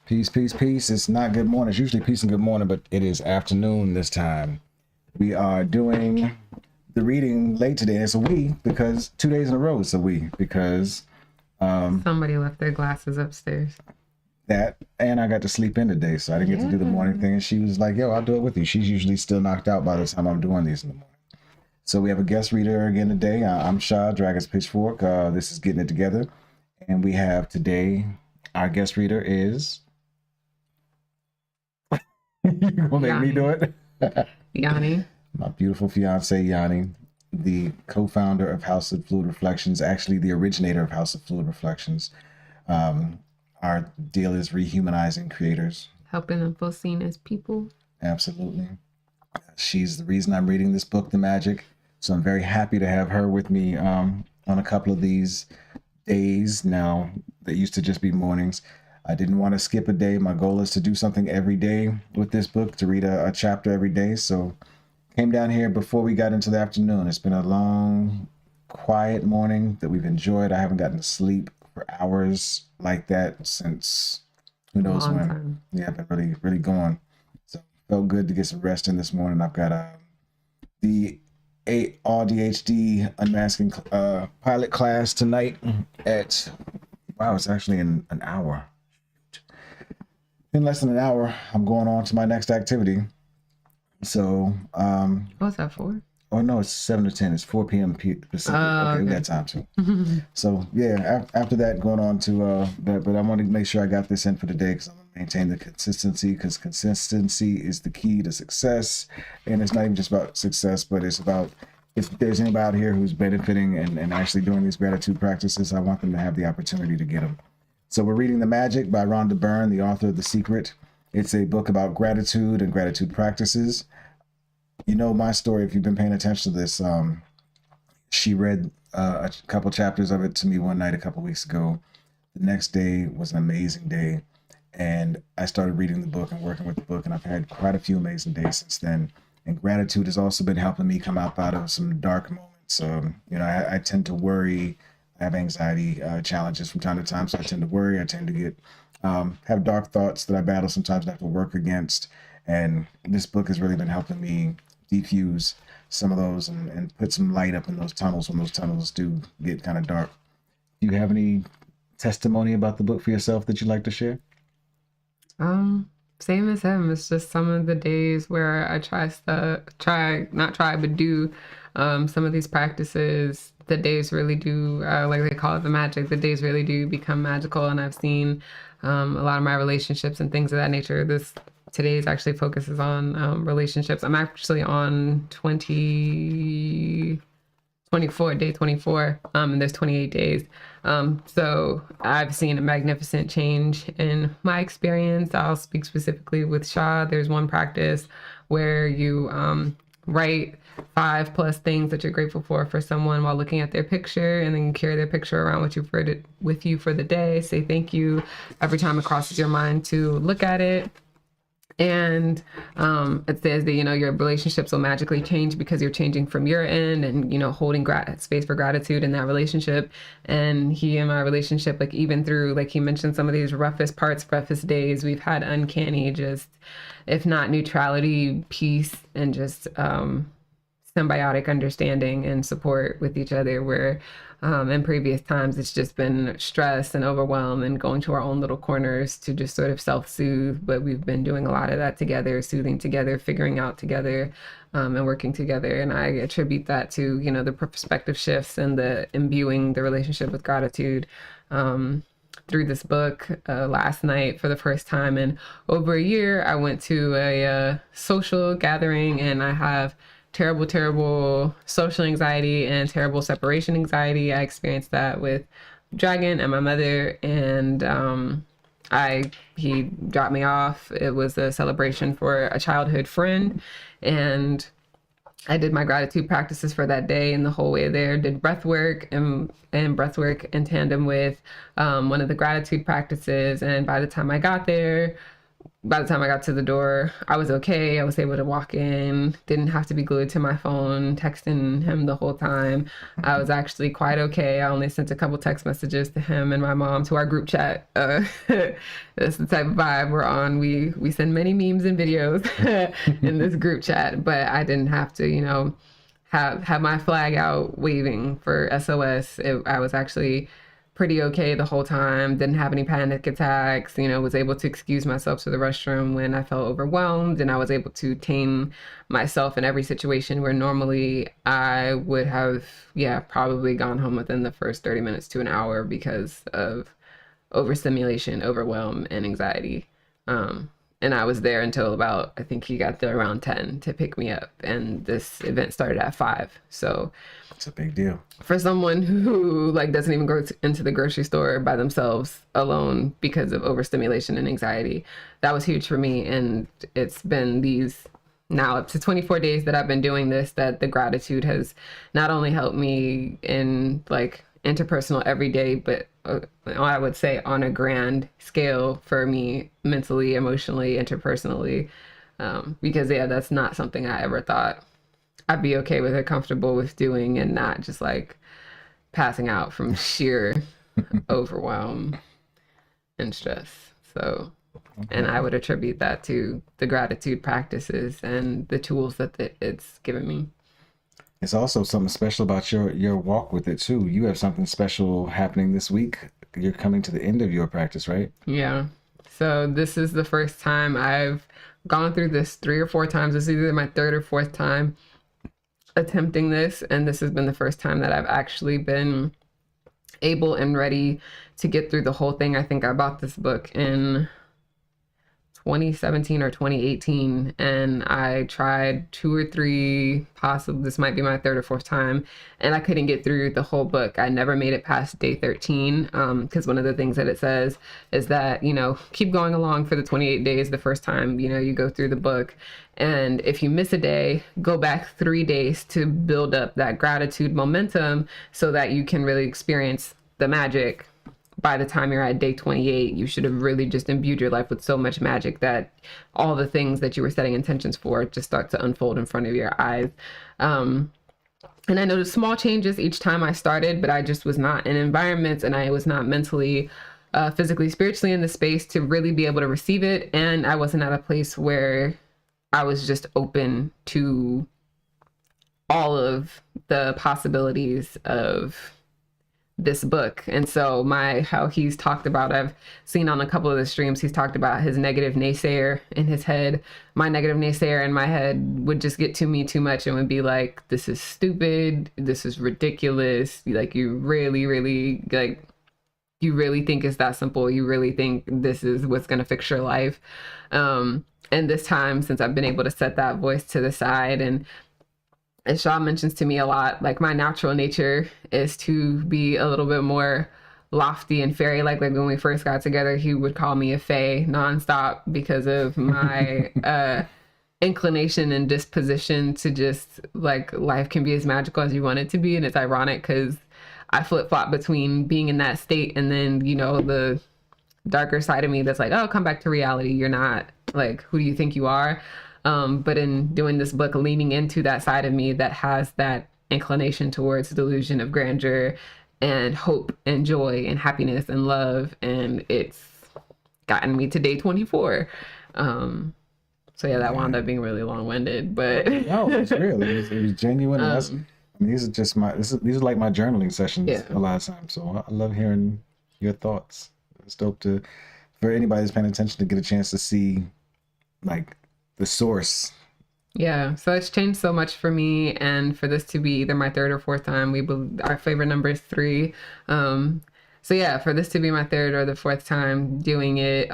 Peace, peace, peace. It's not good morning. It's usually peace and good morning, but it is afternoon this time. We are doing the reading late today. It's a we because 2 days in a row it's a we because somebody left their glasses upstairs. That, and I got to sleep in today, so I didn't get to do the morning thing. And she was like, yo, I'll do it with you. She's usually still knocked out by the time I'm doing these in the morning. So we have a guest reader again today. I'm Shaw, Dragon's Pitchfork. This is Getting It Together. And we have today, our guest reader is... You're gonna make me do it? Yani. My beautiful fiance, Yani, the co-founder of House of Fluid Reflections, actually the originator of House of Fluid Reflections. Our deal is rehumanizing creators. Helping them feel seen as people. Absolutely. She's the reason I'm reading this book, The Magic. So I'm very happy to have her with me on a couple of these days now that used to just be mornings. I didn't want to skip a day. My goal is to do something every day with this book, to read a chapter every day. So came down here before we got into the afternoon. It's been a long, quiet morning that we've enjoyed. I haven't gotten to sleep for hours like that since who knows when. Time. Yeah, I've been really gone. So felt good to get some rest in this morning. I've got the ADHD unmasking pilot class tonight at, wow, it's actually in an hour. In less than an hour, I'm going on to my next activity. So, what's that for? Oh no, it's 7 to 10. It's 4 p.m. Pacific. Okay, we got time too. So yeah, after that, going on to that. But I want to make sure I got this in for today because I'm gonna maintain the consistency, because consistency is the key to success. And it's not even just about success, but it's about, if there's anybody out here who's benefiting and actually doing these gratitude practices, I want them to have the opportunity to get them. So we're reading The Magic by Rhonda Byrne, the author of The Secret. It's a book about gratitude and gratitude practices. You know my story, if you've been paying attention to this. She read a couple chapters of it to me one night a couple weeks ago. The next day was an amazing day. And I started reading the book and working with the book, and I've had quite a few amazing days since then. And gratitude has also been helping me come out of some dark moments. You know, I tend to worry. I have anxiety challenges from time to time, so I tend to worry. I tend to get have dark thoughts that I battle sometimes and have to work against. And this book has really been helping me defuse some of those and put some light up in those tunnels when those tunnels do get kind of dark. Do you have any testimony about the book for yourself that you'd like to share? Same as him. It's just some of the days where I do some of these practices. The days really do, like they call it the magic, the days really do become magical. And I've seen a lot of my relationships and things of that nature. Today's actually focuses on relationships. I'm actually on 24, day 24, and there's 28 days. So I've seen a magnificent change in my experience. I'll speak specifically with Shaw. There's one practice where you write 5+ things that you're grateful for someone while looking at their picture, and then you carry their picture around with you for the day. Say thank you every time it crosses your mind to look at it. And it says that, you know, your relationships will magically change because you're changing from your end and, you know, holding space for gratitude in that relationship. And he and my relationship, like even through, like he mentioned, some of these roughest days, we've had uncanny, just, if not neutrality, peace, and just symbiotic understanding and support with each other, where in previous times it's just been stress and overwhelm and going to our own little corners to just sort of self-soothe. But we've been doing a lot of that together, soothing together, figuring out together, and working together. And I attribute that to, you know, the perspective shifts and the imbuing the relationship with gratitude through this book. Last night, for the first time in over a year, I went to a social gathering, and I have terrible social anxiety and terrible separation anxiety. I experienced that with Dragon and my mother, and I He dropped me off. It was a celebration for a childhood friend, and I did my gratitude practices for that day, and the whole way there did breath work and breath work in tandem with one of the gratitude practices. And by the time I got to the door, I was okay. I was able to walk in, didn't have to be glued to my phone, texting him the whole time. I was actually quite okay. I only sent a couple text messages to him and my mom to our group chat. That's the type of vibe we're on. We send many memes and videos in this group chat, but I didn't have to, have my flag out waving for SOS. I was actually pretty okay the whole time, didn't have any panic attacks, was able to excuse myself to the restroom when I felt overwhelmed, and I was able to tame myself in every situation where normally I would have, probably gone home within the first 30 minutes to an hour because of overstimulation, overwhelm, and anxiety. And I was there until about, I think he got there around 10 to pick me up, and this event started at 5. So it's a big deal for someone who doesn't even go into the grocery store by themselves alone because of overstimulation and anxiety. That was huge for me. And it's been these now up to 24 days that I've been doing this, that the gratitude has not only helped me in interpersonal every day, but I would say on a grand scale for me mentally, emotionally, interpersonally, because that's not something I ever thought I'd be okay with or comfortable with doing, and not just passing out from sheer overwhelm and stress. So, and I would attribute that to the gratitude practices and the tools that it's given me. It's also something special about your walk with it too. You have something special happening this week. You're coming to the end of your practice, right? Yeah. So this is the first time I've gone through this 3 or 4 times. This is either my 3rd or 4th time attempting this, and this has been the first time that I've actually been able and ready to get through the whole thing. I think I bought this book in 2017 or 2018, and I tried 2 or 3, possibly this might be my 3rd or 4th time, and I couldn't get through the whole book. I never made it past day 13, because one of the things that it says is that, keep going along for the 28 days the first time, you go through the book. And if you miss a day, go back 3 days to build up that gratitude momentum so that you can really experience the magic. By the time you're at day 28, you should have really just imbued your life with so much magic that all the things that you were setting intentions for just start to unfold in front of your eyes. And I noticed small changes each time I started, but I just was not in environments, and I was not mentally, physically, spiritually in the space to really be able to receive it. And I wasn't at a place where I was just open to all of the possibilities of this book. And so how he's talked about, I've seen on a couple of the streams, he's talked about his negative naysayer in his head. My negative naysayer in my head would just get to me too much and would be like, this is stupid, this is ridiculous, you really, really, you really think it's that simple, you really think this is what's going to fix your life. And this time, since I've been able to set that voice to the side, and as Shaw mentions to me a lot, my natural nature is to be a little bit more lofty and fairy. Like when we first got together, he would call me a fae nonstop because of my inclination and disposition to just life can be as magical as you want it to be. And it's ironic because I flip-flop between being in that state and then, the darker side of me that's oh, come back to reality. You're not who do you think you are? But in doing this book, leaning into that side of me that has that inclination towards delusion of grandeur and hope and joy and happiness and love. And it's gotten me to day 24. So that wound up being really long-winded, but no, it's real. It was genuine. These are just these are like my journaling sessions a lot of times. So I love hearing your thoughts. It's dope for anybody that's paying attention to get a chance to see the source. Yeah, so it's changed so much for me, and for this to be either my 3rd or 4th time, our favorite number is 3. So for this to be my 3rd or the 4th time doing it,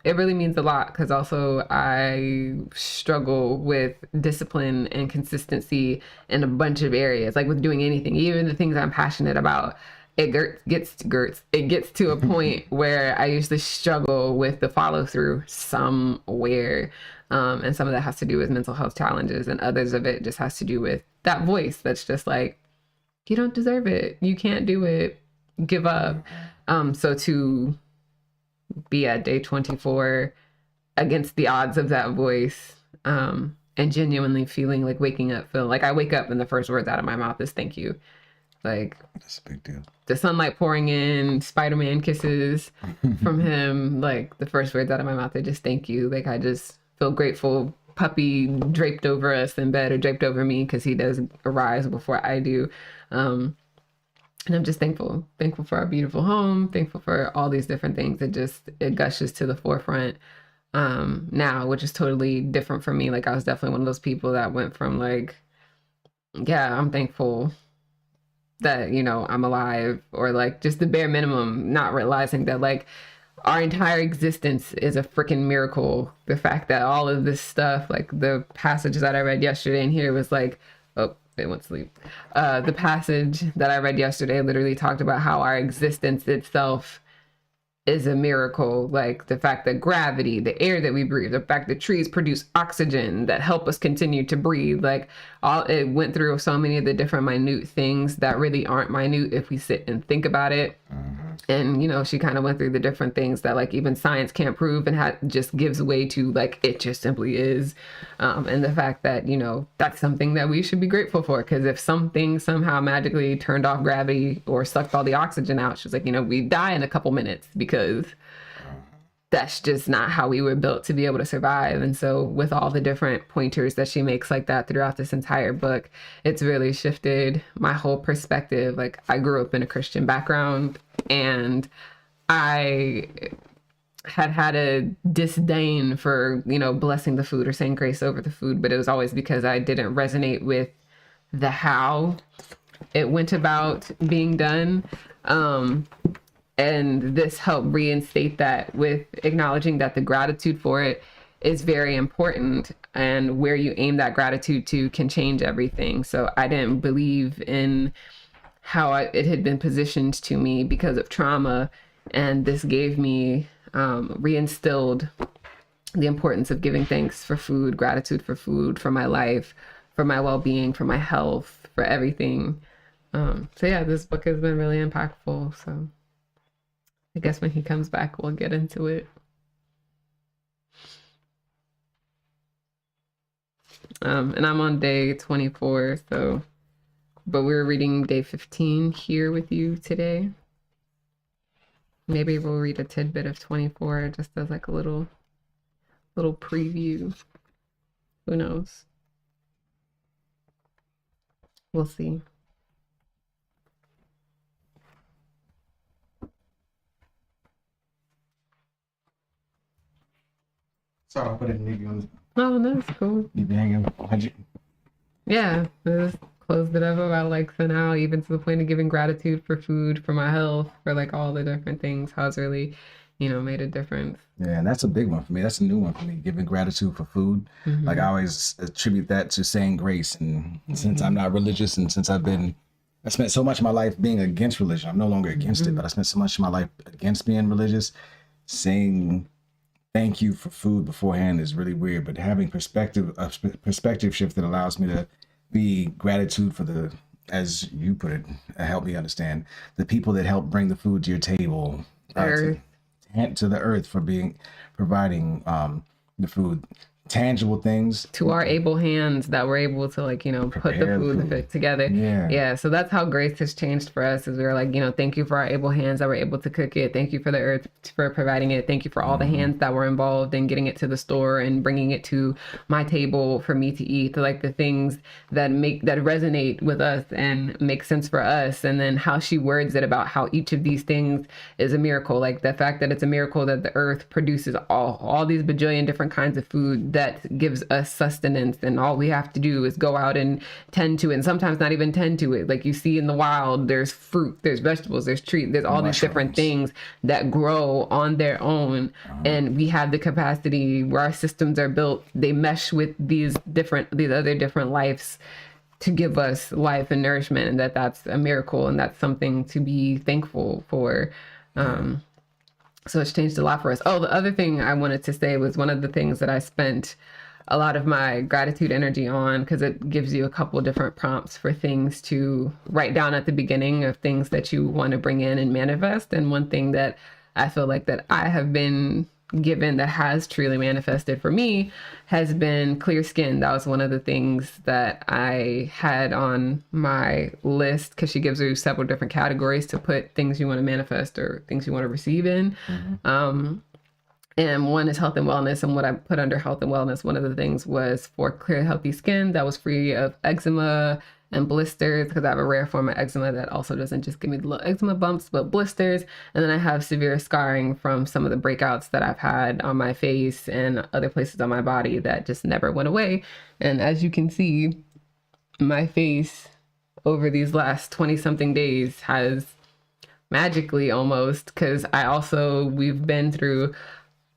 it really means a lot, because also I struggle with discipline and consistency in a bunch of areas, with doing anything, even the things I'm passionate about. it gets to a point where I usually struggle with the follow through somewhere. And some of that has to do with mental health challenges, and others of it just has to do with that voice that's just like, you don't deserve it. You can't do it. Give up. So to be at day 24 against the odds of that voice, and genuinely feeling like waking up, feel like I wake up and the first words out of my mouth is thank you. Like, that's a big deal. The sunlight pouring in, Spider-Man kisses from him. Like, the first words out of my mouth are just thank you. Like, I just feel grateful. Puppy draped over us in bed, or draped over me, because he does arise before I do. And I'm just thankful for our beautiful home, thankful for all these different things. It gushes to the forefront now, which is totally different for me. Like, I was definitely one of those people that went from like, yeah, I'm thankful that, you know, I'm alive, or like just the bare minimum, not realizing that like our entire existence is a freaking miracle. The fact that all of this stuff, like the passage that I read yesterday in here was like, oh, they went to sleep. The passage that I read yesterday literally talked about how our existence itself is a miracle. Like the fact that gravity, the air that we breathe, the fact that trees produce oxygen that help us continue to breathe, like all it went through so many of the different minute things that really aren't minute if we sit and think about it. And, you know, she kind of went through the different things that like even science can't prove, and just gives way to like, it just simply is. And the fact that, you know, that's something that we should be grateful for, because if something somehow magically turned off gravity or sucked all the oxygen out, she's like, you know, we die in a couple minutes, because that's just not how we were built to be able to survive. And so with all the different pointers that she makes like that throughout this entire book, it's really shifted my whole perspective. Like, I grew up in a Christian background, and I had a disdain for, you know, blessing the food or saying grace over the food, but it was always because I didn't resonate with the how it went about being done. And this helped reinstate that with acknowledging that the gratitude for it is very important, and where you aim that gratitude to can change everything. So I didn't believe in how it had been positioned to me because of trauma. And this gave me, reinstilled the importance of giving thanks for food, gratitude for food, for my life, for my well-being, for my health, for everything. So yeah, this book has been really impactful. So I guess when he comes back, we'll get into it. And I'm on day 24, so, but we're reading day 15 here with you today. Maybe we'll read a tidbit of 24 just as like a little preview. Who knows? We'll see. Sorry, I'll put it in leave you on. Oh, that's cool. Leave you hanging. Yeah, I just closed it up about like for now, even to the point of giving gratitude for food, for my health, for like all the different things, how it's really, you know, made a difference. Yeah, and that's a big one for me. That's a new one for me, giving gratitude for food. Like, I always attribute that to saying grace. And since I'm not religious, and since I spent so much of my life being against religion, I'm no longer against it, but I spent so much of my life against being religious, saying thank you for food beforehand is really weird. But having perspective shift that allows me to be gratitude for the, as you put it, help me understand, the people that help bring the food to your table, to the earth, for providing the food, tangible things, to our able hands that were able to, like, you know, put the food together. Yeah. So that's how grace has changed for us, is we were like, you know, thank you for our able hands that were able to cook it. Thank you for the earth for providing it. Thank you for all the hands that were involved in getting it to the store and bringing it to my table for me to eat. Like the things that resonate with us and make sense for us. And then how she words it about how each of these things is a miracle. Like the fact that it's a miracle that the earth produces all these bajillion different kinds of food that gives us sustenance, and all we have to do is go out and tend to it, and sometimes not even tend to it. Like you see in the wild, there's fruit, there's vegetables, there's trees, there's all these different things that grow on their own. And we have the capacity where our systems are built, they mesh with these other different lives to give us life and nourishment, and that's a miracle, and that's something to be thankful for. So it's changed a lot for us. Oh, the other thing I wanted to say was one of the things that I spent a lot of my gratitude energy on, because it gives you a couple different prompts for things to write down at the beginning of things that you want to bring in and manifest. And one thing that I feel like that I have been given that has truly manifested for me has been clear skin. That was one of the things that I had on my list, because she gives you several different categories to put things you want to manifest or things you want to receive in. And one is health and wellness. And what I put under health and wellness, one of the things was for clear, healthy skin that was free of eczema and blisters, because I have a rare form of eczema that also doesn't just give me the little eczema bumps, but blisters. And then I have severe scarring from some of the breakouts that I've had on my face and other places on my body that just never went away. And as you can see, my face over these last 20 something days has magically almost, because we've been through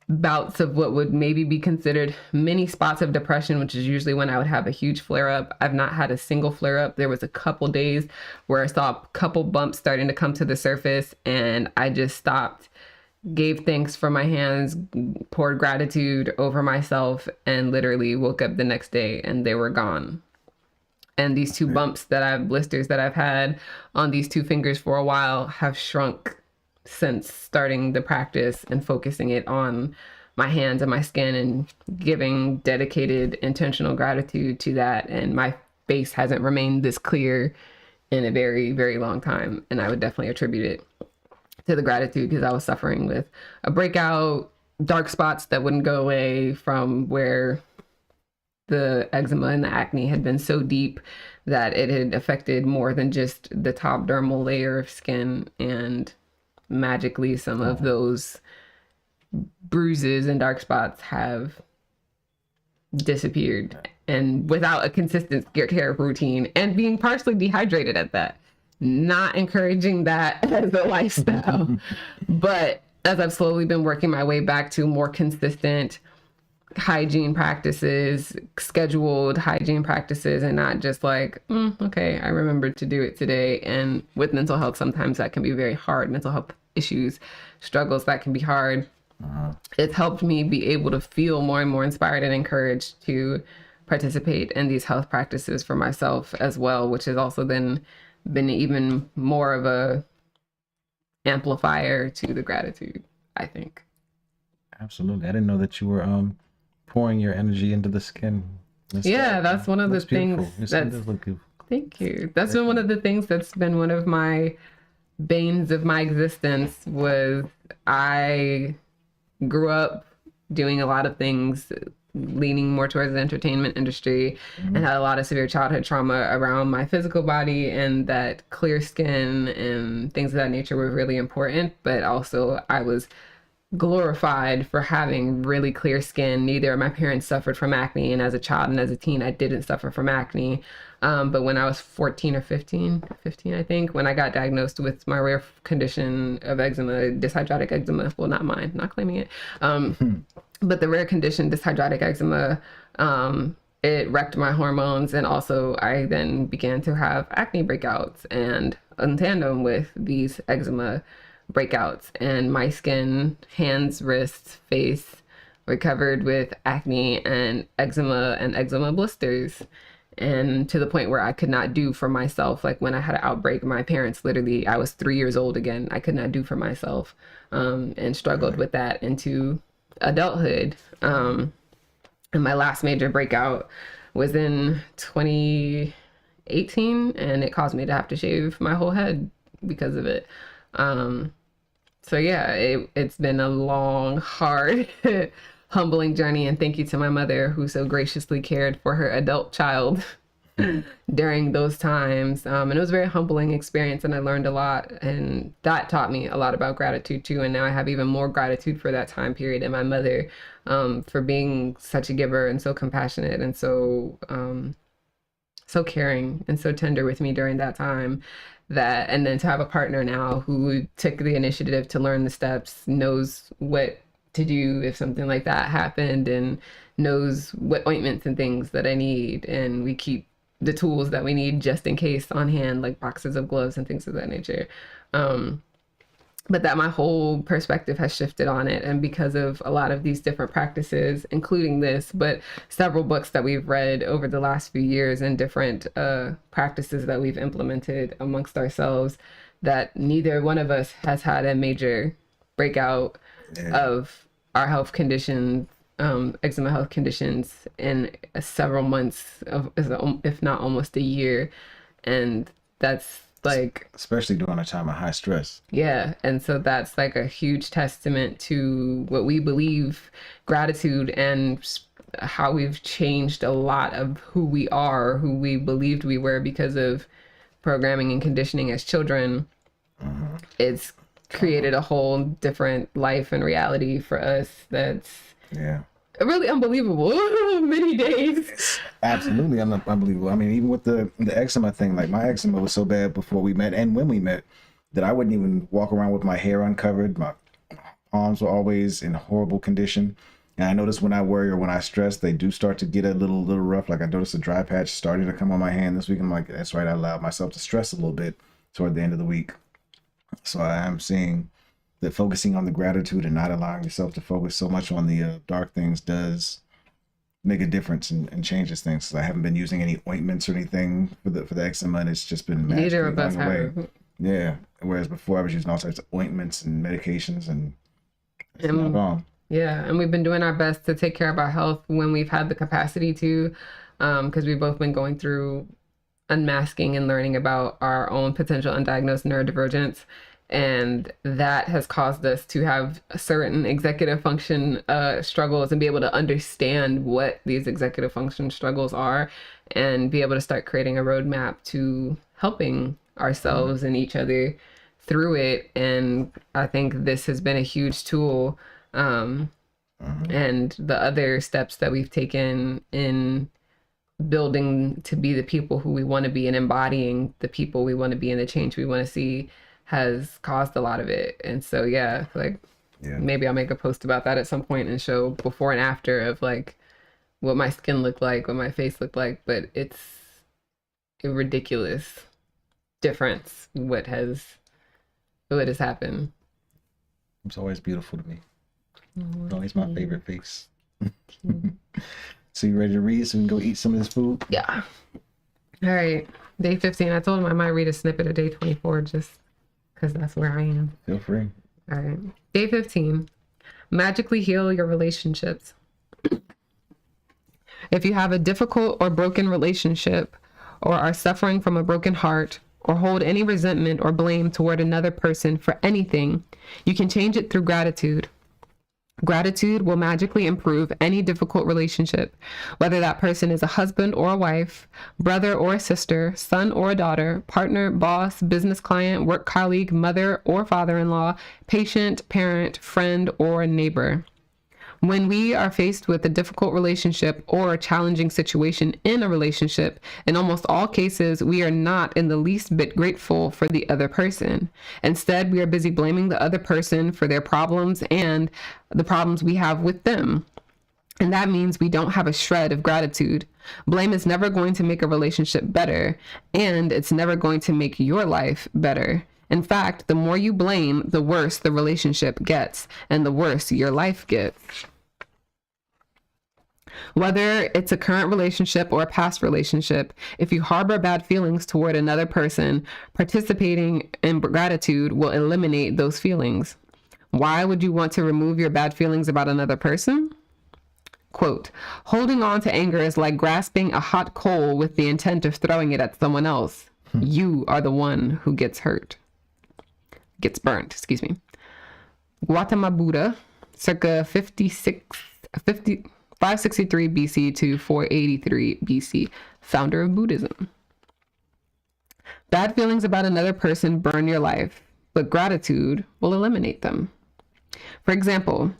bouts of what would maybe be considered mini spots of depression, which is usually when I would have a huge flare up. I've not had a single flare up. There was a couple days where I saw a couple bumps starting to come to the surface, and I just stopped, gave thanks for my hands, poured gratitude over myself, and literally woke up the next day and they were gone. And these two blisters that I've had on these two fingers for a while have shrunk since starting the practice and focusing it on my hands and my skin and giving dedicated intentional gratitude to that. And my face hasn't remained this clear in a very, very long time. And I would definitely attribute it to the gratitude, because I was suffering with a breakout, dark spots that wouldn't go away from where the eczema and the acne had been so deep that it had affected more than just the top dermal layer of skin. And magically, some of those bruises and dark spots have disappeared, and without a consistent care routine, and being partially dehydrated at that. Not encouraging that as a lifestyle. But as I've slowly been working my way back to more consistent hygiene practices, scheduled hygiene practices, and not just like, okay, I remembered to do it today. And with mental health, sometimes that can be very hard. Mental health issues, struggles, that can be hard. It's helped me be able to feel more and more inspired and encouraged to participate in these health practices for myself as well, which has also then been even more of a amplifier to the gratitude, I think. Absolutely. I didn't know that you were pouring your energy into the skin. That's one of the things thank you. That's been one of the things that's been one of my banes of my existence. Was I grew up doing a lot of things leaning more towards the entertainment industry, and had a lot of severe childhood trauma around my physical body, and that clear skin and things of that nature were really important. But also I was glorified for having really clear skin. Neither of my parents suffered from acne, and as a child and as a teen I didn't suffer from acne. But when I was 14 or 15 I think, when I got diagnosed with my rare condition of eczema, dyshydrotic eczema, well, not mine, not claiming it, but the rare condition dyshydrotic eczema, it wrecked my hormones. And also I then began to have acne breakouts, and in tandem with these eczema breakouts, and my skin, hands, wrists, face were covered with acne and eczema blisters. And to the point where I could not do for myself. Like when I had an outbreak, my parents literally, I was 3 years old again, I could not do for myself, and struggled with that into adulthood. And my last major breakout was in 2018, and it caused me to have to shave my whole head because of it. So yeah, it's been a long, hard, humbling journey. And thank you to my mother, who so graciously cared for her adult child during those times. And it was a very humbling experience, and I learned a lot, and that taught me a lot about gratitude too. And now I have even more gratitude for that time period, and my mother, for being such a giver and so compassionate and so caring and so tender with me during that time. And then to have a partner now who took the initiative to learn the steps, knows what to do if something like that happened, and knows what ointments and things that I need. And we keep the tools that we need just in case on hand, like boxes of gloves and things of that nature. But that my whole perspective has shifted on it. And because of a lot of these different practices, including this, but several books that we've read over the last few years and different practices that we've implemented amongst ourselves, that neither one of us has had a major breakout of our health conditions, eczema health conditions, in several months, if not almost a year. And that's like, especially during a time of high stress. Yeah. And so that's like a huge testament to what we believe, gratitude, and how we've changed a lot of who we are, who we believed we were because of programming and conditioning as children. It's created a whole different life and reality for us that's really unbelievable. Many days. Absolutely unbelievable. I mean, even with the eczema thing, like my eczema was so bad before we met and when we met that I wouldn't even walk around with my hair uncovered. My palms were always in horrible condition. And I notice when I worry or when I stress, they do start to get a little rough. Like I noticed a dry patch starting to come on my hand this week. I'm like, that's right. I allowed myself to stress a little bit toward the end of the week. So I am seeing that focusing on the gratitude and not allowing yourself to focus so much on the dark things does make a difference and changes things. So I haven't been using any ointments or anything for the eczema, and it's just been neither of us have. Yeah. Whereas before I was using all types of ointments and medications, and it's not gone. Yeah, and we've been doing our best to take care of our health when we've had the capacity to, because we've both been going through unmasking and learning about our own potential undiagnosed neurodivergence. And that has caused us to have certain executive function struggles and be able to understand what these executive function struggles are and be able to start creating a roadmap to helping ourselves and each other through it. And I think this has been a huge tool. And the other steps that we've taken in building to be the people who we want to be and embodying the people we want to be and the change we want to see has caused a lot of it. And so, maybe I'll make a post about that at some point and show before and after of like what my skin looked like, what my face looked like. But it's a ridiculous difference what has happened. It's always beautiful to me. It's always my favorite face. So you ready to read so we can go eat some of this food? Yeah. All right. Day 15. I told him I might read a snippet of day 24 just because that's where I am. Feel free. All right. Day 15. Magically heal your relationships. If you have a difficult or broken relationship, or are suffering from a broken heart, or hold any resentment or blame toward another person for anything, you can change it through gratitude. Gratitude will magically improve any difficult relationship, whether that person is a husband or a wife, brother or a sister, son or a daughter, partner, boss, business client, work colleague, mother or father-in-law, patient, parent, friend, or neighbor. When we are faced with a difficult relationship or a challenging situation in a relationship, in almost all cases, we are not in the least bit grateful for the other person. Instead, we are busy blaming the other person for their problems and the problems we have with them. And that means we don't have a shred of gratitude. Blame is never going to make a relationship better, and it's never going to make your life better. In fact, the more you blame, the worse the relationship gets, and the worse your life gets. Whether it's a current relationship or a past relationship, if you harbor bad feelings toward another person, participating in gratitude will eliminate those feelings. Why would you want to remove your bad feelings about another person? Quote, holding on to anger is like grasping a hot coal with the intent of throwing it at someone else. You are the one who gets burnt, excuse me. Gautama Buddha, circa 563 BC to 483 BC, founder of Buddhism. Bad feelings about another person burn your life, but gratitude will eliminate them. For example,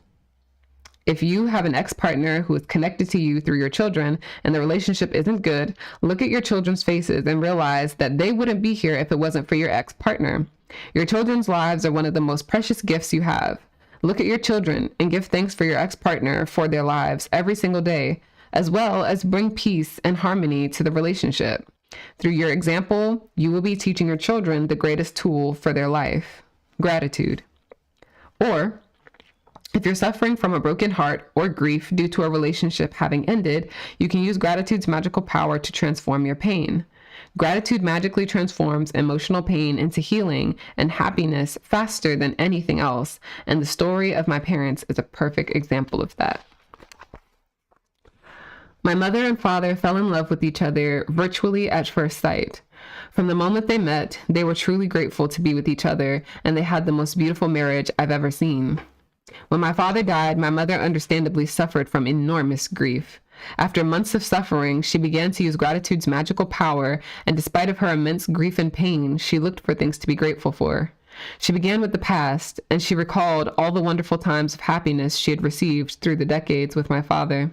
if you have an ex-partner who is connected to you through your children and the relationship isn't good, look at your children's faces and realize that they wouldn't be here if it wasn't for your ex-partner. Your children's lives are one of the most precious gifts you have. Look at your children and give thanks for your ex-partner for their lives every single day, as well as bring peace and harmony to the relationship. Through your example, you will be teaching your children the greatest tool for their life, gratitude. Or, if you're suffering from a broken heart or grief due to a relationship having ended, you can use gratitude's magical power to transform your pain. Gratitude magically transforms emotional pain into healing and happiness faster than anything else, and the story of my parents is a perfect example of that. My mother and father fell in love with each other virtually at first sight. From the moment they met, they were truly grateful to be with each other, and they had the most beautiful marriage I've ever seen. When my father died, my mother understandably suffered from enormous grief. After months of suffering, she began to use gratitude's magical power, and despite of her immense grief and pain, she looked for things to be grateful for. She began with the past, and she recalled all the wonderful times of happiness she had received through the decades with my father.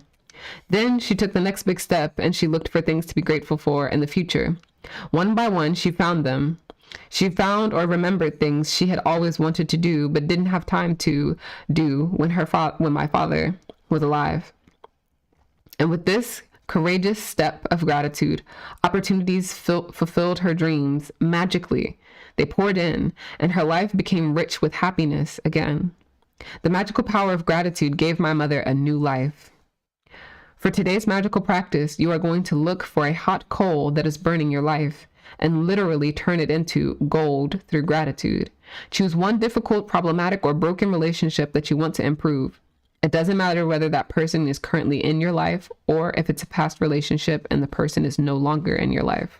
Then she took the next big step, and she looked for things to be grateful for in the future. One by one, she found them. She found or remembered things she had always wanted to do but didn't have time to do when my father was alive. And with this courageous step of gratitude, opportunities fulfilled her dreams magically. They poured in, and her life became rich with happiness again. The magical power of gratitude gave my mother a new life. For today's magical practice, you are going to look for a hot coal that is burning your life and literally turn it into gold through gratitude. Choose one difficult, problematic, or broken relationship that you want to improve. It doesn't matter whether that person is currently in your life or if it's a past relationship and the person is no longer in your life.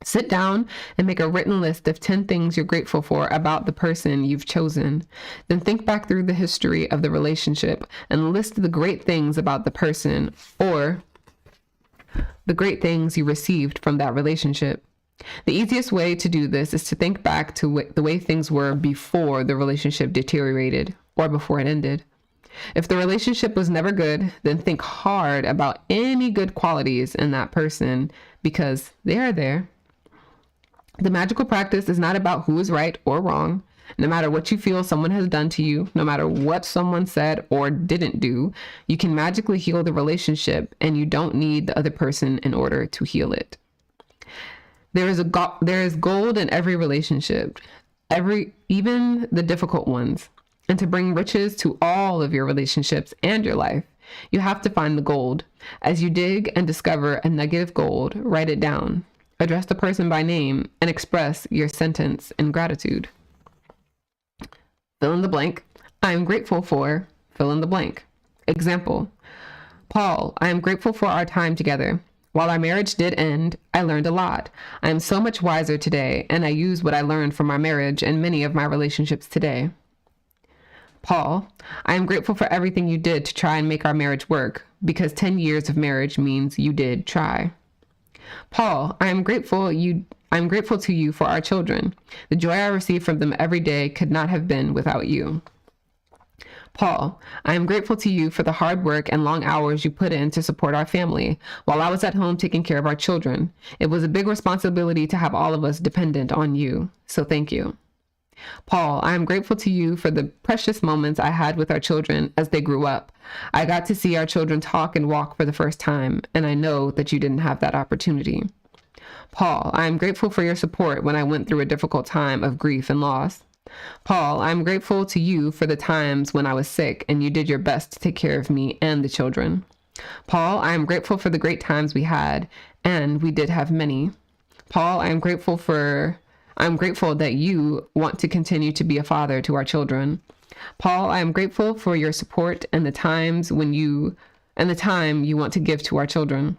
Sit down and make a written list of 10 things you're grateful for about the person you've chosen. Then think back through the history of the relationship and list the great things about the person or the great things you received from that relationship. The easiest way to do this is to think back to the way things were before the relationship deteriorated or before it ended. If the relationship was never good, then think hard about any good qualities in that person because they are there. The magical practice is not about who is right or wrong. No matter what you feel someone has done to you, no matter what someone said or didn't do, you can magically heal the relationship, and you don't need the other person in order to heal it. There is gold in every relationship, even the difficult ones. And to bring riches to all of your relationships and your life, you have to find the gold. As you dig and discover a nugget of gold, write it down. Address the person by name and express your sentence in gratitude. Fill in the blank. I am grateful for fill in the blank. Example, Paul, I am grateful for our time together. While our marriage did end, I learned a lot. I am so much wiser today, and I use what I learned from our marriage in many of my relationships today. Paul, I am grateful for everything you did to try and make our marriage work, because 10 years of marriage means you did try. Paul, I am grateful to you for our children. The joy I receive from them every day could not have been without you. Paul, I am grateful to you for the hard work and long hours you put in to support our family while I was at home taking care of our children. It was a big responsibility to have all of us dependent on you, so thank you. Paul, I am grateful to you for the precious moments I had with our children as they grew up. I got to see our children talk and walk for the first time, and I know that you didn't have that opportunity. Paul, I am grateful for your support when I went through a difficult time of grief and loss. Paul, I am grateful to you for the times when I was sick and you did your best to take care of me and the children. Paul, I am grateful for the great times we had, and we did have many. Paul, I am grateful that you want to continue to be a father to our children. Paul, I am grateful for your support and the time you want to give to our children.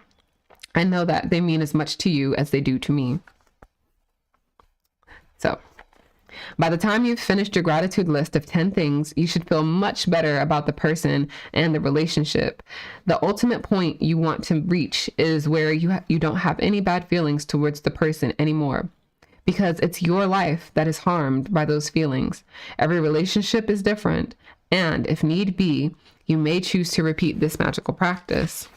I know that they mean as much to you as they do to me. So, by the time you've finished your gratitude list of 10 things, you should feel much better about the person and the relationship. The ultimate point you want to reach is where you don't have any bad feelings towards the person anymore, because it's your life that is harmed by those feelings. Every relationship is different, and if need be, you may choose to repeat this magical practice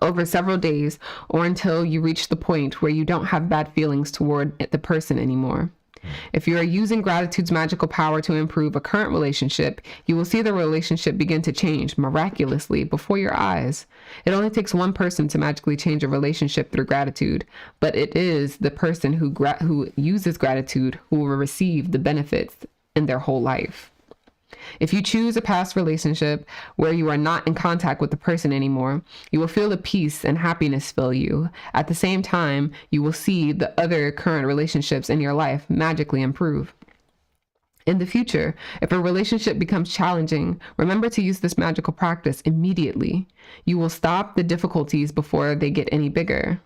over several days or until you reach the point where you don't have bad feelings toward the person anymore. If you are using gratitude's magical power to improve a current relationship, you will see the relationship begin to change miraculously before your eyes. It only takes one person to magically change a relationship through gratitude, but it is the person who uses gratitude who will receive the benefits in their whole life. If you choose a past relationship where you are not in contact with the person anymore, you will feel the peace and happiness fill you. At the same time, you will see the other current relationships in your life magically improve. In the future, if a relationship becomes challenging, remember to use this magical practice immediately. You will stop the difficulties before they get any bigger,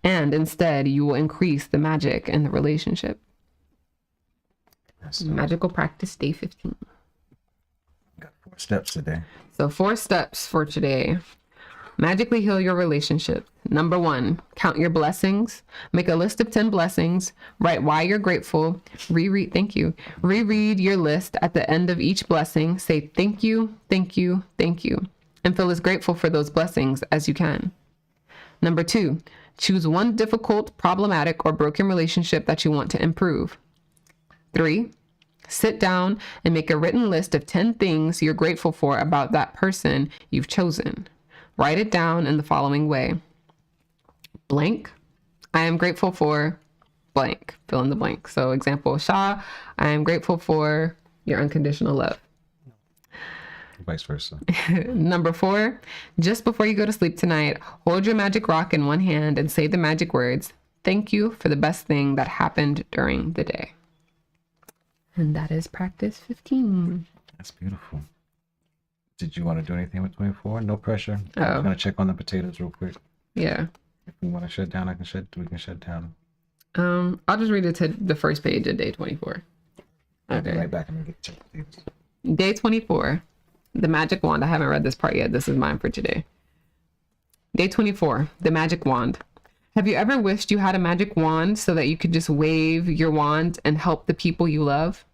and instead you will increase the magic in the relationship. Magical practice day 15. Got 4 steps today. So 4 steps for today. Magically heal your relationship. Number 1, count your blessings. Make a list of 10 blessings. Write why you're grateful. Thank you. Reread your list at the end of each blessing. Say thank you, thank you, thank you, and feel as grateful for those blessings as you can. Number 2, choose one difficult, problematic, or broken relationship that you want to improve. 3, sit down and make a written list of 10 things you're grateful for about that person you've chosen. Write it down in the following way. Blank, I am grateful for blank. Fill in the blank. So example, Shah, I am grateful for your unconditional love. Vice versa. Number 4, just before you go to sleep tonight, hold your magic rock in one hand and say the magic words, thank you for the best thing that happened during the day. And that is practice 15. That's beautiful. Did you want to do anything with 24? No pressure. I'm going to check on the potatoes real quick. Yeah. If we want to shut down, we can shut down. I'll just read it to the first page of day 24. I'll be right back. I'm going to get check potatoes. Day 24. The magic wand. I haven't read this part yet. This is mine for today. Day 24. The magic wand. Have you ever wished you had a magic wand so that you could just wave your wand and help the people you love?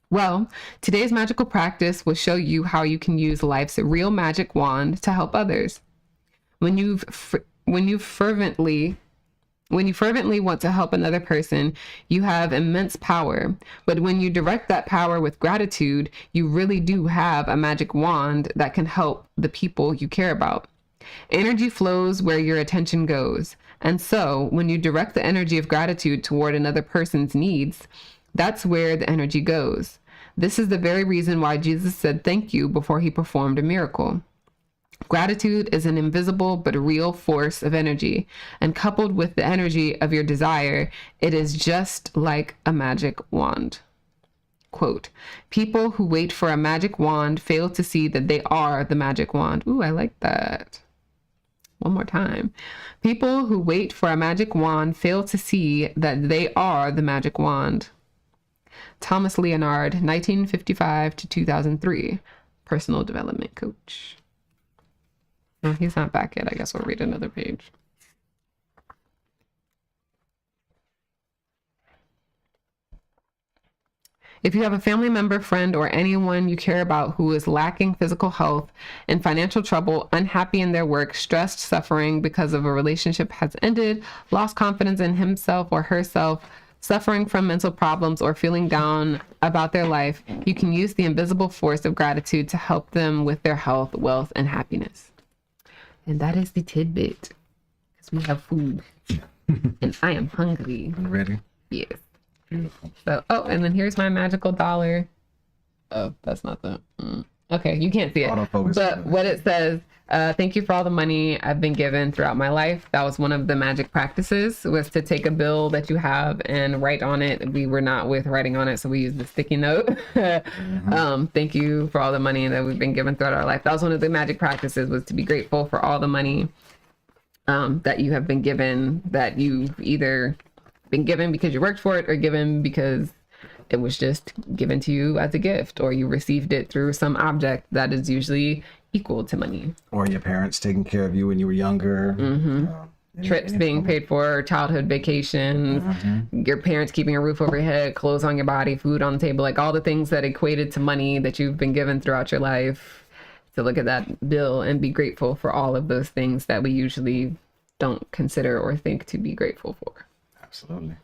Well, today's magical practice will show you how you can use life's real magic wand to help others. When you fervently want to help another person, you have immense power. But when you direct that power with gratitude, you really do have a magic wand that can help the people you care about. Energy flows where your attention goes. And so when you direct the energy of gratitude toward another person's needs, that's where the energy goes. This is the very reason why Jesus said thank you before he performed a miracle. Gratitude is an invisible but real force of energy, and coupled with the energy of your desire, it is just like a magic wand. Quote, people who wait for a magic wand fail to see that they are the magic wand. Ooh, I like that. One more time. People who wait for a magic wand fail to see that they are the magic wand. Thomas Leonard, 1955 to 2003, personal development coach. No, he's not back yet. I guess we'll read another page. If you have a family member, friend, or anyone you care about who is lacking physical health, in financial trouble, unhappy in their work, stressed, suffering because of a relationship has ended, lost confidence in himself or herself, suffering from mental problems, or feeling down about their life, you can use the invisible force of gratitude to help them with their health, wealth, and happiness. And that is the tidbit, because we have food, and I am hungry. You ready? Yes. Beautiful. So, and then here's my magical dollar. Oh, that's not the. Okay, you can't see it. Autofocus. But what it says, thank you for all the money I've been given throughout my life. That was one of the magic practices, was to take a bill that you have and write on it. We were not with writing on it, so we used the sticky note. Thank you for all the money that we've been given throughout our life. That was one of the magic practices, was to be grateful for all the money that you have been given, that you've either been given because you worked for it or given because it was just given to you as a gift, or you received it through some object that is usually equal to money. Or your parents taking care of you when you were younger. Trips being paid for, childhood vacations, your parents keeping a roof over your head, clothes on your body, food on the table, like all the things that equated to money that you've been given throughout your life. To look at that bill and be grateful for all of those things that we usually don't consider or think to be grateful for. Absolutely.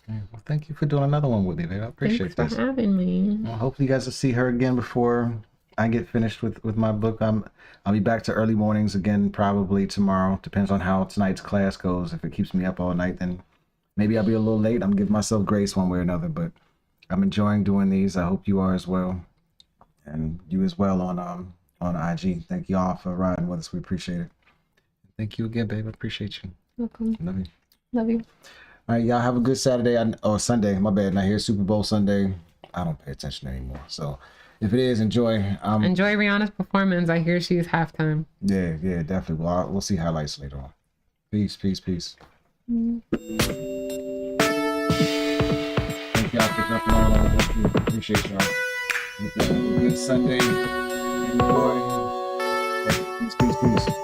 Yeah, well, thank you for doing another one with me, babe. I appreciate Thanks for having me. Well, hopefully you guys will see her again before I get finished with my book. I'll be back to early mornings again probably tomorrow. Depends on how tonight's class goes. If it keeps me up all night, then maybe I'll be a little late. I'm giving myself grace one way or another, but I'm enjoying doing these. I hope you are as well, and you as well on IG. Thank you all for riding with us. We appreciate it. Thank you again, babe. I appreciate you. Welcome. Love you. Love you. All right, y'all have a good Saturday or Sunday. My bad. Now here's Super Bowl Sunday. I don't pay attention anymore. So if it is, enjoy. Enjoy Rihanna's performance. I hear she's halftime. Yeah, definitely. Well, we'll see highlights later on. Peace. Thank y'all for jumping on. Appreciate y'all. Have a good Sunday. Enjoy. Peace.